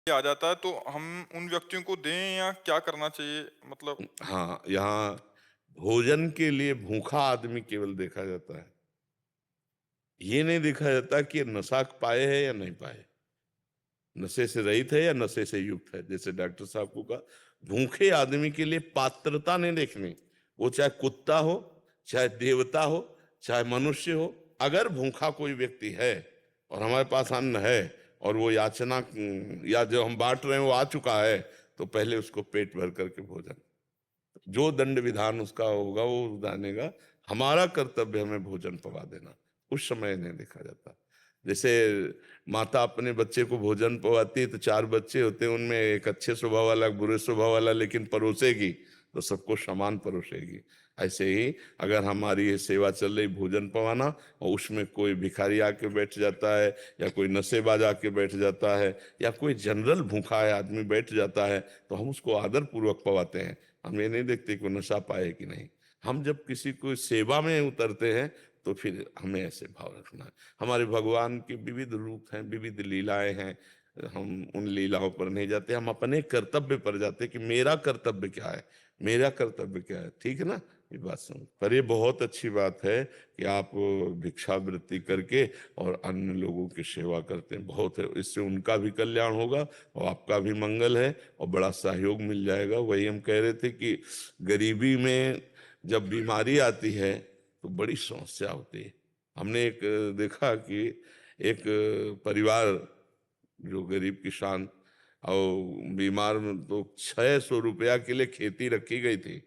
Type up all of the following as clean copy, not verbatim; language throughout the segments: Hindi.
आ जाता है तो हम उन व्यक्तियों को दें या क्या करना चाहिए? मतलब हाँ, यहाँ भोजन के लिए भूखा आदमी केवल देखा जाता है। ये नहीं देखा जाता कि ये नशा पाए है या नहीं पाए, नशे से रहित है या नशे से युक्त है। जैसे डॉक्टर साहब को कहा, भूखे आदमी के लिए पात्रता नहीं देखनी, वो चाहे कुत्ता हो, चाहे देवता हो, चाहे मनुष्य हो। अगर भूखा कोई व्यक्ति है और हमारे पास अन्न है और वो याचना या जो हम बांट रहे हैं वो आ चुका है, तो पहले उसको पेट भर करके भोजन, जो दंड विधान उसका होगा वो जानेगा। हमारा कर्तव्य हमें भोजन पवा देना, उस समय नहीं देखा जाता। जैसे माता अपने बच्चे को भोजन पवाती है तो चार बच्चे होते हैं, उनमें एक अच्छे स्वभाव वाला, एक बुरे स्वभाव वाला, लेकिन परोसेगी तो सबको समान परोसेगी। ऐसे ही अगर हमारी ये सेवा चल रही भोजन पवाना, और उसमें कोई भिखारी आके बैठ जाता है, या कोई नशेबाज आके बैठ जाता है, या कोई जनरल भूखा है आदमी बैठ जाता है, तो हम उसको आदर पूर्वक पवाते हैं। हम ये नहीं देखते कि वो नशा पाए कि नहीं। हम जब किसी को सेवा में उतरते हैं तो फिर हमें ऐसे भाव रखना है। हमारे भगवान के विविध रूप हैं, विविध लीलाएं हैं, हम उन लीलाओं पर नहीं जाते, हम अपने कर्तव्य पर जाते कि मेरा कर्तव्य क्या है, मेरा कर्तव्य क्या है। ठीक है ना, ये बात सुन। पर ये बहुत अच्छी बात है कि आप भिक्षावृत्ति करके और अन्य लोगों की सेवा करते हैं, बहुत है। इससे उनका भी कल्याण होगा और आपका भी मंगल है और बड़ा सहयोग मिल जाएगा। वही हम कह रहे थे कि गरीबी में जब बीमारी आती है तो बड़ी समस्या होती है। हमने एक देखा कि एक परिवार जो गरीब किसान और बीमार में, तो 600 रुपया के लिए खेती रखी गई थी।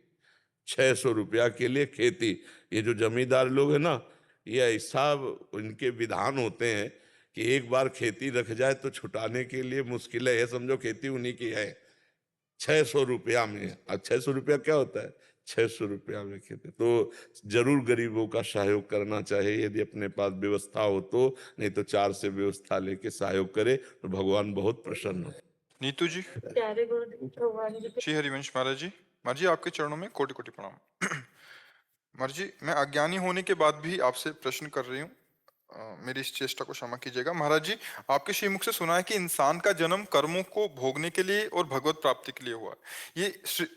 600 रुपया के लिए खेती। ये जो जमींदार लोग हैं ना, ये ऐसा इनके विधान होते हैं कि एक बार खेती रख जाए तो छुटाने के लिए मुश्किल है। ये समझो खेती उन्हीं की है। 600 रुपया में, अब 600 रुपया क्या होता है, 600 रुपया में खेती। तो जरूर गरीबों का सहयोग करना चाहिए, यदि अपने पास व्यवस्था हो तो। नहीं तो चार से व्यवस्था लेके सहयोग करे तो भगवान बहुत प्रसन्न होते नीतू जी। प्यारे गुरुदेव भगवान जी श्री हरिवंश महाराज जी। महाराज जी आपके चरणों में कोटि कोटि प्रणाम। महाराज जी मैं अज्ञानी होने के बाद भी आपसे प्रश्न कर रही हूँ, मेरी इस चेष्टा को क्षमा कीजिएगा। महाराज जी आपके श्रीमुख से सुना है कि इंसान का जन्म कर्मों को भोगने के लिए और भगवत प्राप्ति के लिए हुआ है। ये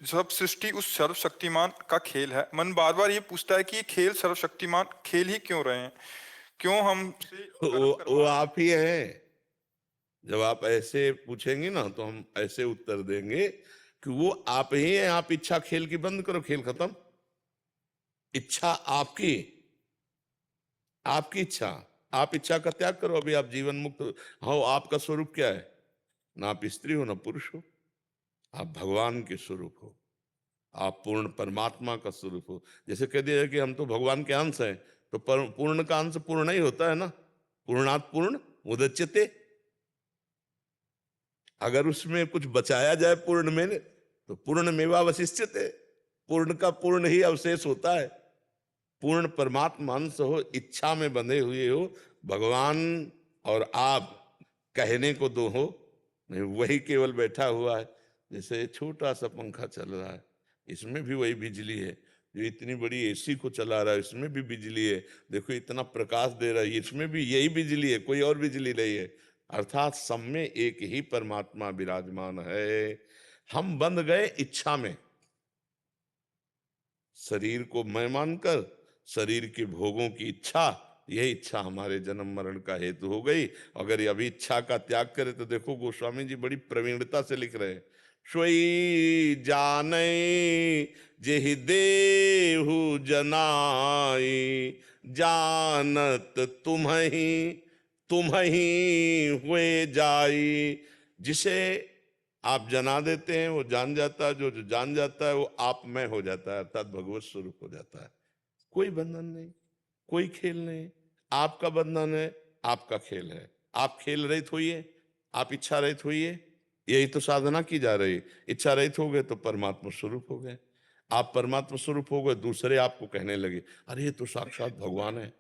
सब सृष्टि उस सर्वशक्तिमान का खेल है। मन बार बार ये पूछता है कि ये खेल सर्वशक्तिमान खेल ही क्यों रहे हैं, क्यों हमसे कर्म वो करवा रहे हैं? आप ही है। जब आप ऐसे पूछेंगे ना तो हम ऐसे उत्तर देंगे कि वो आप ही हैं। आप इच्छा खेल की बंद करो, खेल खत्म। इच्छा आपकी, आपकी इच्छा, आप इच्छा का त्याग करो। अभी आप जीवन मुक्त हो। आपका स्वरूप क्या है? ना आप स्त्री हो ना पुरुष हो, आप भगवान के स्वरूप हो। आप पूर्ण परमात्मा का स्वरूप हो। जैसे कह दिया जाए कि हम तो भगवान के अंश हैं, तो पूर्ण का अंश पूर्ण ही होता है ना। पूर्णात पूर्ण मुदच्यते। अगर उसमें कुछ बचाया जाए पूर्ण में तो पूर्ण मेवावशिष्यते। पूर्ण का पूर्ण ही अवशेष होता है। पूर्ण परमात्मा अंश हो, इच्छा में बंधे हुए हो भगवान, और आप कहने को दो हो नहीं, वही केवल बैठा हुआ है। जैसे छोटा सा पंखा चल रहा है, इसमें भी वही बिजली है। जो इतनी बड़ी एसी को चला रहा है, इसमें भी बिजली है। देखो इतना प्रकाश दे रहा है, इसमें भी यही बिजली है, कोई और बिजली नहीं है। अर्थात सब में एक ही परमात्मा विराजमान है। हम बंध गए इच्छा में, शरीर को मैं मानकर, शरीर के भोगों की इच्छा, यही इच्छा हमारे जन्म मरण का हेतु हो गई। अगर ये अभी इच्छा का त्याग करे तो देखो गोस्वामी जी बड़ी प्रवीणता से लिख रहे हैं। सोई जाने जेहि देहु जनाई, जानत तुम ही हुए जाई। जिसे आप जना देते हैं वो जान जाता है, जो जो जान जाता है वो आप में हो जाता है, अर्थात भगवत स्वरूप हो जाता है। कोई बंधन नहीं, कोई खेल नहीं। आपका बंधन है, आपका खेल है। आप खेल रहित होइए, आप इच्छा रहित होइए। यही तो साधना की जा रही। इच्छा रहित हो गए तो परमात्मा स्वरूप हो गए। आप परमात्मा स्वरूप हो गए, दूसरे आपको कहने लगे अरे ये तो साक्षात भगवान है।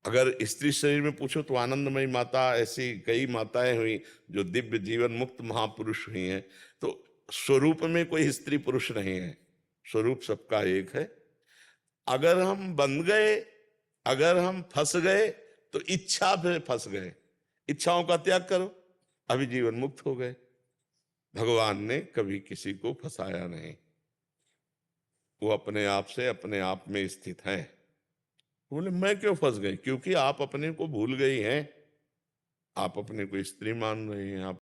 अगर स्त्री शरीर में पूछो तो आनंदमयी माता, ऐसी कई माताएं हुई जो दिव्य जीवन मुक्त महापुरुष हुई हैं। तो स्वरूप में कोई स्त्री पुरुष नहीं है, स्वरूप सबका एक है। अगर हम बंध गए, अगर हम फंस गए तो इच्छा में फंस गए। इच्छाओं का त्याग करो। अभी जीवन मुक्त हो गए। भगवान ने कभी किसी को फंसाया नहीं, वो अपने आप से अपने आप में स्थित हैं। बोले मैं क्यों फंस गई? क्योंकि आप अपने को भूल गई हैं। आप अपने को स्त्री मान रही हैं, आप